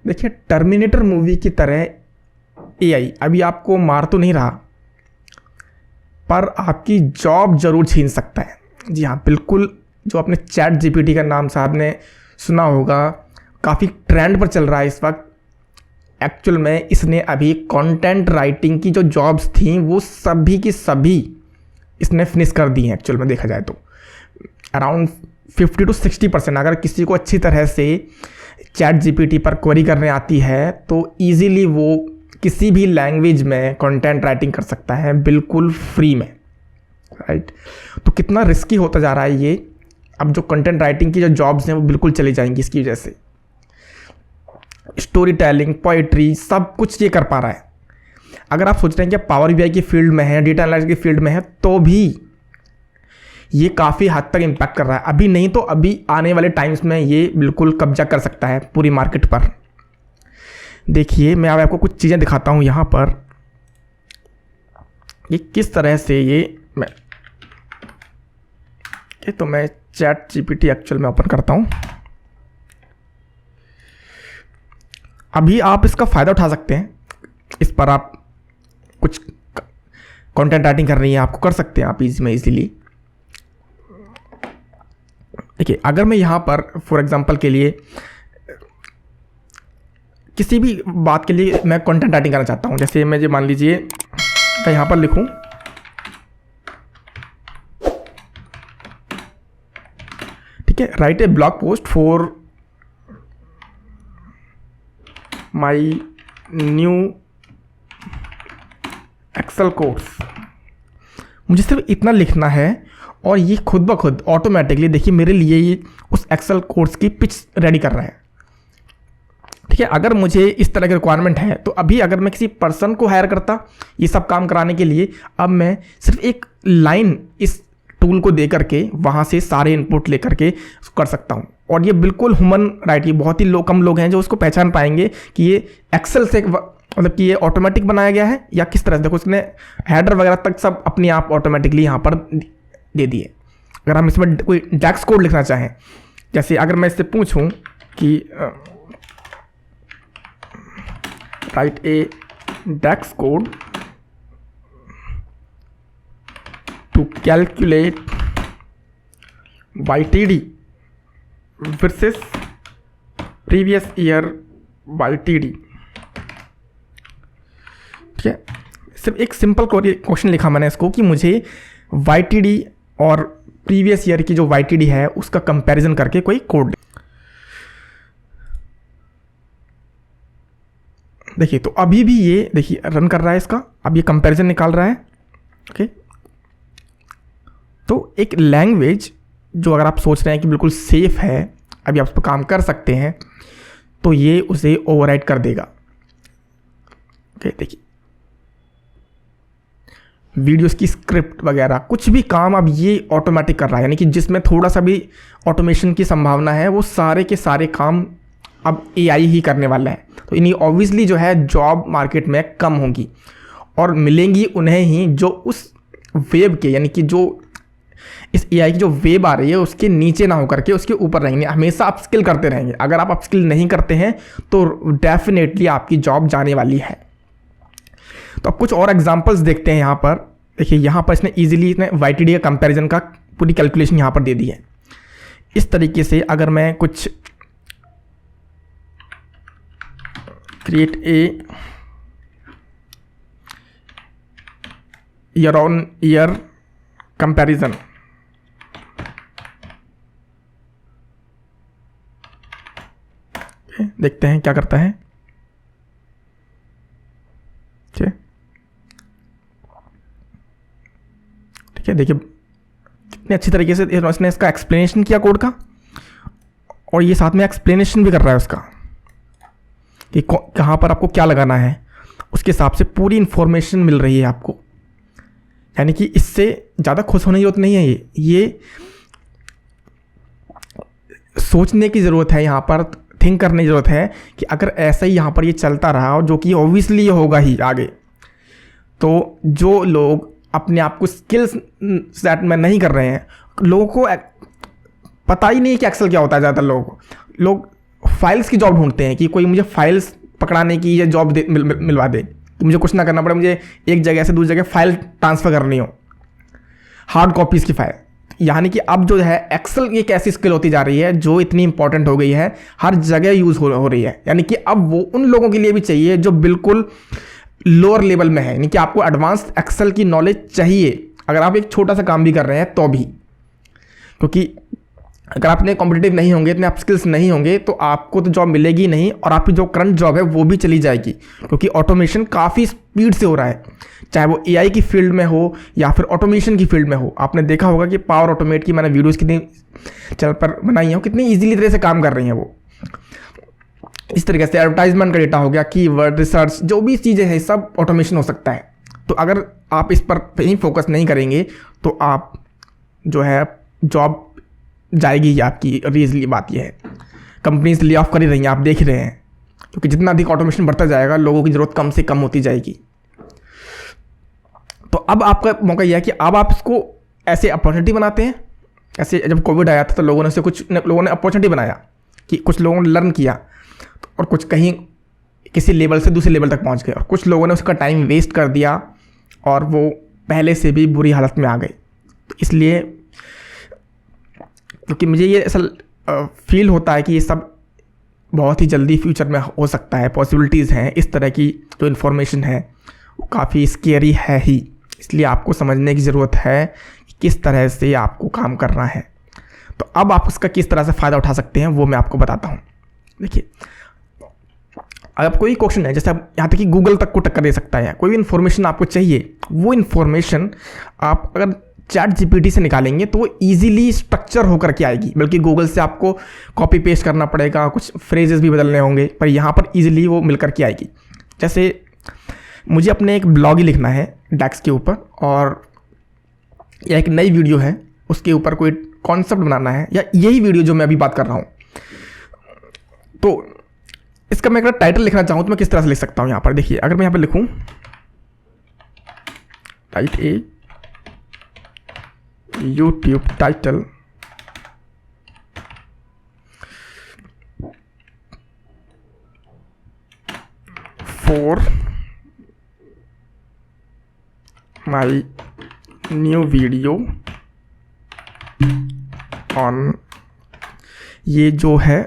देखिए, terminator movie की तरह एआई अभी आपको मार तो नहीं रहा, पर आपकी जॉब जरूर छीन सकता है। जी हाँ, बिल्कुल। जो आपने चैट जीपीटी का नाम साहब ने सुना होगा, काफ़ी ट्रेंड पर चल रहा है इस वक्त। एक्चुअल में इसने अभी कंटेंट राइटिंग की जो जॉब्स थी वो सभी की सभी इसने फिनिश कर दी हैं। एक्चुअल में देखा जाए तो अराउंड 50 to 60%। अगर किसी को अच्छी तरह से चैट जीपीटी पर क्वेरी करने आती है तो ईजीली वो किसी भी लैंग्वेज में कंटेंट राइटिंग कर सकता है, बिल्कुल फ्री में, राइट। तो कितना रिस्की होता जा रहा है ये। अब जो कंटेंट राइटिंग की जो जॉब्स हैं वो बिल्कुल चली जाएंगी इसकी वजह से। स्टोरी टेलिंग, पोइट्री, सब कुछ ये कर पा रहा है। अगर आप सोच रहे हैं कि पावर बीआई की फील्ड में है, डेटा एनालिसिस की फील्ड में है, तो भी ये काफ़ी हद तक इम्पैक्ट कर रहा है। अभी नहीं तो अभी आने वाले टाइम्स में ये बिल्कुल कब्जा कर सकता है पूरी मार्केट पर। देखिए, मैं अब आपको कुछ चीज़ें दिखाता हूँ यहाँ पर, ये किस तरह से तो मैं चैट जीपीटी एक्चुअल में ओपन करता हूँ। अभी आप इसका फ़ायदा उठा सकते हैं। इस पर आप कुछ कंटेंट राइटिंग कर रही हैं, आपको कर सकते हैं आप इजीली। देखिए, अगर मैं यहाँ पर फॉर एग्जांपल के लिए किसी भी बात के लिए मैं कंटेंट राइटिंग करना चाहता हूँ, जैसे मैं मान लीजिए मैं यहाँ पर लिखूँ ठीक है, write a blog post for my new Excel course. मुझे सिर्फ इतना लिखना है और ये खुद ब खुद ऑटोमेटिकली देखिए मेरे लिए ये उस एक्सेल कोर्स की पिच रेडी कर रहा है। ठीक है, अगर मुझे इस तरह की रिक्वायरमेंट है तो अभी अगर मैं किसी पर्सन को हायर करता ये सब काम कराने के लिए, अब मैं सिर्फ एक लाइन इस टूल को दे करके वहाँ से सारे इनपुट ले करके कर सकता हूँ। और ये बिल्कुल ह्यूमन राइटिंग, बहुत ही कम लोग हैं जो उसको पहचान पाएंगे कि ये एक्सेल से मतलब कि ये ऑटोमेटिक बनाया गया है या किस तरह से। देखो, उसने हेडर वगैरह तक सब अपने आप ऑटोमेटिकली यहाँ पर दे दिए। अगर हम इसमें कोई डैक्स कोड लिखना चाहें, जैसे अगर मैं इससे पूछूं कि write a DAX code to calculate YTD versus previous year YTD, ठीक है। सिर्फ एक सिंपल क्वेश्चन लिखा मैंने इसको कि मुझे YTD और प्रीवियस ईयर की जो YTD है उसका कंपैरिजन करके कोई कोड। देखिए, तो अभी भी ये देखिए रन कर रहा है इसका, अब ये कंपैरिजन निकाल रहा है। ओके, तो एक लैंग्वेज जो अगर आप सोच रहे हैं कि बिल्कुल सेफ है, अभी आप उस पर काम कर सकते हैं, तो ये उसे ओवरराइड कर देगा। ओके, देखिए वीडियोस की स्क्रिप्ट वगैरह कुछ भी काम अब ये ऑटोमेटिक कर रहा है, यानी कि जिसमें थोड़ा सा भी ऑटोमेशन की संभावना है वो सारे के सारे काम अब AI ही करने वाला है। तो इन्हीं ऑब्वियसली जो है जॉब मार्केट में कम होगी और मिलेंगी उन्हें ही जो उस वेब के, यानी कि जो इस AI की जो वेब आ रही है उसके नीचे ना होकर के उसके ऊपर रहेंगे। हमेशा अपस्किल करते रहेंगे। अगर आप अपस्किल नहीं करते हैं तो डेफिनेटली आपकी जॉब जाने वाली है। तो अब कुछ और एग्जांपल्स देखते हैं यहाँ पर। देखिए, यहाँ पर इसने ईजिली YTD का कंपैरिजन का पूरी कैलकुलेशन यहाँ पर दे दी है। इस तरीके से अगर मैं कुछ create a year on year comparison, देखते हैं क्या करता है। ठीक है, देखिए कितने अच्छी तरीके से इसने इसका एक्सप्लेनेशन किया कोड का, और ये साथ में एक्सप्लेनेशन भी कर रहा है उसका कि कहाँ पर आपको क्या लगाना है, उसके हिसाब से पूरी इंफॉर्मेशन मिल रही है आपको। यानी कि इससे ज़्यादा खुश होने की जरूरत नहीं है। ये सोचने की ज़रूरत है, यहाँ पर थिंक करने की ज़रूरत है कि अगर ऐसा ही यहाँ पर ये चलता रहा, जो कि ऑब्वियसली ये होगा ही आगे, तो जो लोग अपने आप को स्किल्स सेट में नहीं कर रहे हैं, लोगों को पता ही नहीं कि एक्सेल क्या होता है। ज़्यादातर लोग फाइल्स की जॉब ढूंढते हैं कि कोई मुझे फाइल्स पकड़ाने की ये जॉब मिलवा दे, कि मुझे कुछ ना करना पड़े, मुझे एक जगह से दूसरी जगह फाइल ट्रांसफ़र करनी हो, हार्ड कॉपीज़ की फाइल। यानी कि अब जो है एक्सेल एक ऐसी स्किल होती जा रही है जो इतनी इंपॉर्टेंट हो गई है, हर जगह यूज़ हो रही है। यानी कि अब वो उन लोगों के लिए भी चाहिए जो बिल्कुल लोअर लेवल में है, यानी कि आपको एडवांस एक्सेल की नॉलेज चाहिए अगर आप एक छोटा सा काम भी कर रहे हैं तो भी, क्योंकि अगर आप इतने कॉम्पिटिटिव नहीं होंगे, इतने आप स्किल्स नहीं होंगे, तो आपको तो जॉब मिलेगी नहीं और आपकी जो करंट जॉब है वो भी चली जाएगी, क्योंकि ऑटोमेशन काफ़ी स्पीड से हो रहा है, चाहे वो एआई की फील्ड में हो या फिर ऑटोमेशन की फील्ड में हो। आपने देखा होगा कि पावर ऑटोमेट की मैंने वीडियोस कितनी चैनल पर बनाई हैं, कितनी ईजिली तरह से काम कर रही हैं वो। इस तरीके से एडवर्टाइजमेंट का डेटा हो गया, कीवर्ड रिसर्च, जो भी चीज़ें हैं सब ऑटोमेशन हो सकता है। तो अगर आप इस पर कहीं फोकस नहीं करेंगे तो आप जो है जॉब जाएगी ही आपकी। रीजली बात यह है, कंपनीज ले ऑफ कर ही रही हैं, आप देख रहे हैं, क्योंकि जितना अधिक ऑटोमेशन बढ़ता जाएगा लोगों की ज़रूरत कम से कम होती जाएगी। तो अब आपका मौका यह है कि अब आप इसको ऐसे अपॉर्चुनिटी बनाते हैं। ऐसे जब कोविड आया था तो लोगों ने से कुछ लोगों ने अपॉर्चुनिटी बनाया कि कुछ लोगों ने लर्न किया और कुछ कहीं किसी लेवल से दूसरे लेवल तक पहुंच गए, और कुछ लोगों ने उसका टाइम वेस्ट कर दिया और वो पहले से भी बुरी हालत में आ गए। तो इसलिए क्योंकि मुझे ये ऐसा फील होता है कि ये सब बहुत ही जल्दी फ्यूचर में हो सकता है, पॉसिबिलिटीज़ हैं, इस तरह की जो इन्फॉर्मेशन है वो काफ़ी स्केरी है ही। इसलिए आपको समझने की ज़रूरत है कि किस तरह से आपको काम करना है। तो अब आप उसका किस तरह से फ़ायदा उठा सकते हैं वो मैं आपको बताता हूँ। देखिए, अगर कोई क्वेश्चन है, जैसे आप यहाँ तक कि गूगल तक को टक्कर दे सकता है, कोई भी इन्फॉर्मेशन आपको चाहिए, वो इन्फॉर्मेशन आप अगर चैट जीपीटी से निकालेंगे तो वो ईजिली स्ट्रक्चर होकर के आएगी। बल्कि गूगल से आपको कॉपी पेस्ट करना पड़ेगा, कुछ फ्रेजेस भी बदलने होंगे, पर यहाँ पर ईजिली वो मिलकर के आएगी। जैसे मुझे अपने एक ब्लॉग ही लिखना है डैक्स के ऊपर, और या एक नई वीडियो है उसके ऊपर कोई कॉन्सेप्ट बनाना है, या यही वीडियो जो मैं अभी बात कर रहा हूँ, तो इसका मैं अगर टाइटल लिखना चाहूँ तो मैं किस तरह से लिख सकता हूँ। यहाँ पर देखिए, अगर मैं यहाँ पर लिखूँ tight A YouTube title for my new video on, ये जो है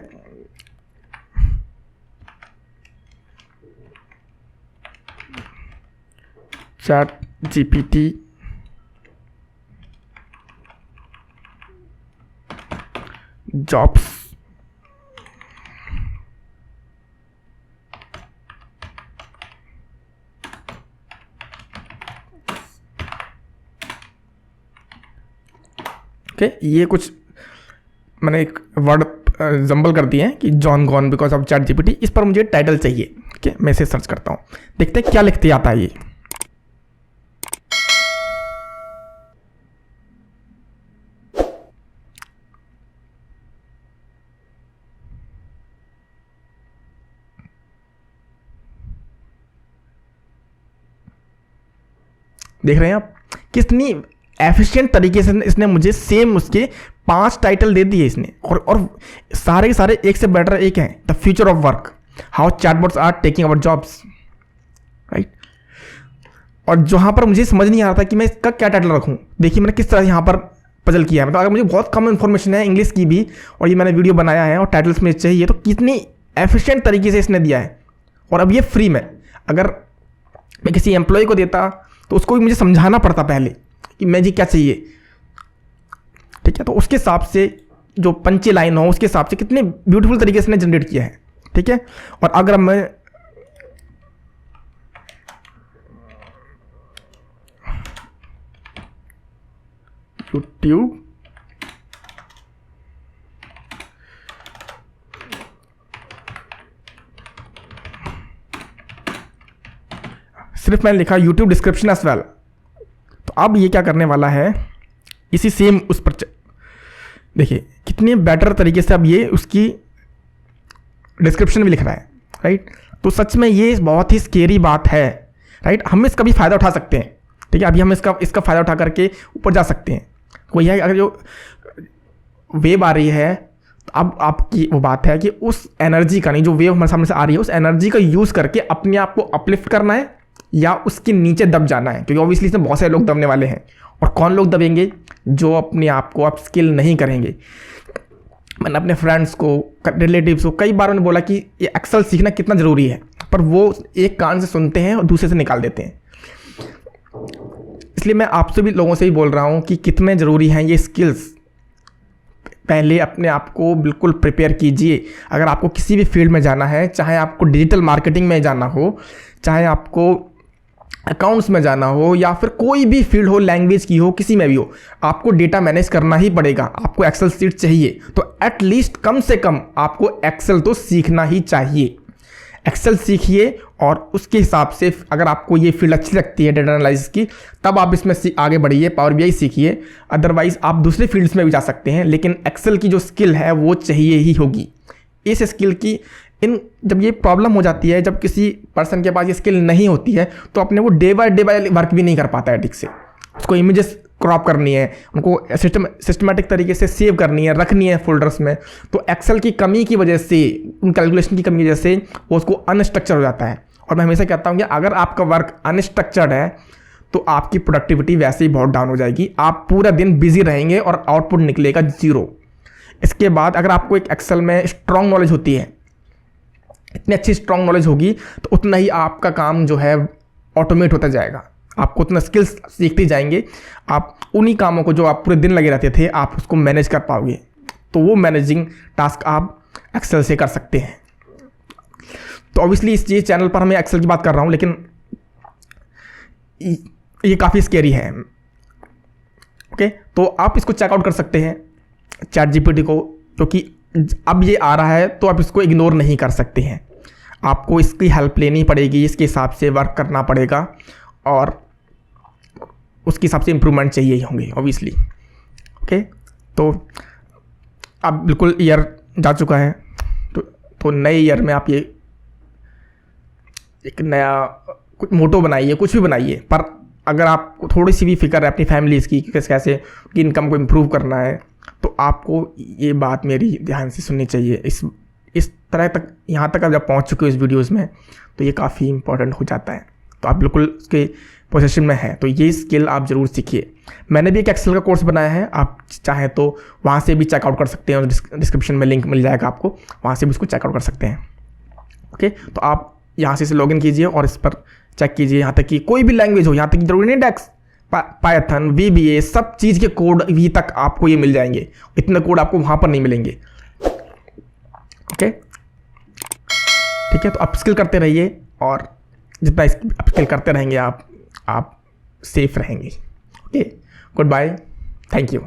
चैट जीपीटी जॉब्स ओके। ये कुछ मैंने एक वर्ड जंबल कर दिए हैं कि John gone because of chat GPT. इस पर मुझे टाइटल चाहिए, ठीक है, मैं इसे सर्च करता हूँ, देखते हैं क्या लिखते आता है ये। देख रहे हैं आप कितनी एफिशिएंट तरीके से इसने मुझे सेम उसके 5 टाइटल दे दिए इसने, और सारे के सारे एक से बेटर एक हैं। The future of work, how chatbots are taking our jobs, right. और जहाँ पर मुझे समझ नहीं आ रहा था कि मैं इसका क्या टाइटल रखूँ, देखिए मैंने किस तरह यहाँ पर पजल किया है। मतलब अगर मुझे बहुत कम इन्फॉर्मेशन है इंग्लिश की भी, और ये मैंने वीडियो बनाया है और टाइटल्स में चाहिए, तो कितनी एफिशिएंट तरीके से इसने दिया है। और अब ये फ्री में, अगर मैं किसी एम्प्लॉय को देता तो उसको भी मुझे समझाना पड़ता पहले कि मैं जी क्या चाहिए, ठीक है। तो उसके हिसाब से जो पंचे लाइन हो उसके हिसाब से कितने ब्यूटीफुल तरीके से जनरेट किया है, ठीक है। और अगर मैं यूट्यूब सिर्फ मैंने लिखा यूट्यूब डिस्क्रिप्शन एज वेल, तो अब ये क्या करने वाला है, इसी सेम उस पर देखिए कितने बेटर तरीके से अब ये उसकी डिस्क्रिप्शन भी लिख रहा है, राइट। तो सच में ये बहुत ही स्केरी बात है, राइट। हम इसका भी फ़ायदा उठा सकते हैं, ठीक है। अभी हम इसका फ़ायदा उठा करके ऊपर जा सकते हैं। कोई है, अगर जो वेब आ रही है अब आपकी वो बात है कि उस एनर्जी का, नहीं जो वेव हमारे सामने से आ रही है, उस एनर्जी का यूज़ करके अपने आप को अपलिफ्ट करना है या उसके नीचे दब जाना है, क्योंकि ऑब्वियसली इसमें बहुत सारे लोग दबने वाले हैं। और कौन लोग दबेंगे? जो अपने आप को अप स्किल नहीं करेंगे। मैंने अपने फ्रेंड्स को, रिलेटिव्स को कई बार मैंने बोला कि ये एक्सेल सीखना कितना ज़रूरी है, पर वो एक कान से सुनते हैं और दूसरे से निकाल देते हैं। इसलिए मैं आपसे भी, लोगों से भी बोल रहा हूँ कि कितने ज़रूरी हैं ये स्किल्स। पहले अपने आप को बिल्कुल प्रिपेयर कीजिए। अगर आपको किसी भी फील्ड में जाना है, चाहे आपको डिजिटल मार्केटिंग में जाना हो, चाहे आपको अकाउंट्स में जाना हो, या फिर कोई भी फील्ड हो, लैंग्वेज की हो, किसी में भी हो, आपको डेटा मैनेज करना ही पड़ेगा। आपको एक्सेल सीट चाहिए, तो एटलीस्ट कम से कम आपको एक्सेल तो सीखना ही चाहिए। एक्सेल सीखिए और उसके हिसाब से अगर आपको ये फील्ड अच्छी लगती है डेटा एनालिसिस की, तब आप इसमें आगे बढ़िए, पावर बीआई सीखिए। अदरवाइज आप दूसरे फील्ड्स में भी जा सकते हैं, लेकिन एक्सेल की जो स्किल है वो चाहिए ही होगी। इस स्किल की जब ये प्रॉब्लम हो जाती है, जब किसी पर्सन के पास ये स्किल नहीं होती है, तो अपने वो डे बाय वर्क भी नहीं कर पाता है ठीक से। उसको इमेजेस क्रॉप करनी है, उनको सिस्टमेटिक तरीके से सेव करनी है, रखनी है फोल्डर्स में। तो एक्सेल की कमी की वजह से, उन कैलकुलेशन की कमी की वजह से वो उसको अनस्ट्रक्चर हो जाता है। और मैं हमेशा कहता हूँ कि अगर आपका वर्क अनस्ट्रक्चर्ड है तो आपकी प्रोडक्टिविटी वैसे ही बहुत डाउन हो जाएगी। आप पूरा दिन बिजी रहेंगे और आउटपुट निकलेगा 0। इसके बाद अगर आपको एक एक्सेल में स्ट्रॉन्ग नॉलेज होती है, इतनी अच्छी स्ट्रॉन्ग नॉलेज होगी, तो उतना ही आपका काम जो है ऑटोमेट होता जाएगा। आपको उतना स्किल्स सीखते जाएंगे, आप उन्हीं कामों को जो आप पूरे दिन लगे रहते थे, आप उसको मैनेज कर पाओगे। तो वो मैनेजिंग टास्क आप एक्सेल से कर सकते हैं। तो ऑब्वियसली इस ये चैनल पर मैं एक्सेल की बात कर रहा हूँ, लेकिन ये काफ़ी स्केरी है। ओके, तो आप इसको चेकआउट कर सकते हैं चैट जीपीटी को, क्योंकि अब ये आ रहा है तो आप इसको इग्नोर नहीं कर सकते हैं। आपको इसकी हेल्प लेनी पड़ेगी, इसके हिसाब से वर्क करना पड़ेगा और उसके हिसाब से इम्प्रूवमेंट चाहिए ही होंगे ऑब्वियसली। ओके, तो अब बिल्कुल ईयर जा चुका है, तो नए ईयर में आप ये एक नया कुछ मोटो बनाइए, कुछ भी बनाइए। पर अगर आपको थोड़ी सी भी फिक्र है अपनी फैमिलीज़ की, कैसे कि इनकम को इम्प्रूव करना है, तो आपको ये बात मेरी ध्यान से सुननी चाहिए। इस तरह तक, यहाँ तक आप जब पहुँच चुके हो इस वीडियोज़ में, तो ये काफ़ी इंपॉर्टेंट हो जाता है। तो आप बिल्कुल उसके पोजीशन में हैं, तो ये स्किल आप ज़रूर सीखिए। मैंने भी एक एक्सेल का कोर्स बनाया है, आप चाहें तो वहाँ से भी चेकआउट कर सकते हैं। डिस्क्रिप्शन में लिंक मिल जाएगा आपको, वहाँ से भी उसको चेकआउट कर सकते हैं। ओके, तो आप यहाँ से लॉगिन कीजिए और इस पर चेक कीजिए। यहाँ तक कि कोई भी लैंग्वेज हो, यहाँ तक कि जरूरी नहीं डेक्स, पाइथन, VBA, सब चीज़ के कोड भी तक आपको ये मिल जाएंगे। इतने कोड आपको वहाँ पर नहीं मिलेंगे। ओके, ठीक है, तो अपस्किल करते रहिए और जितना अपस्किल करते रहेंगे आप सेफ रहेंगे। Okay, good bye, thank you.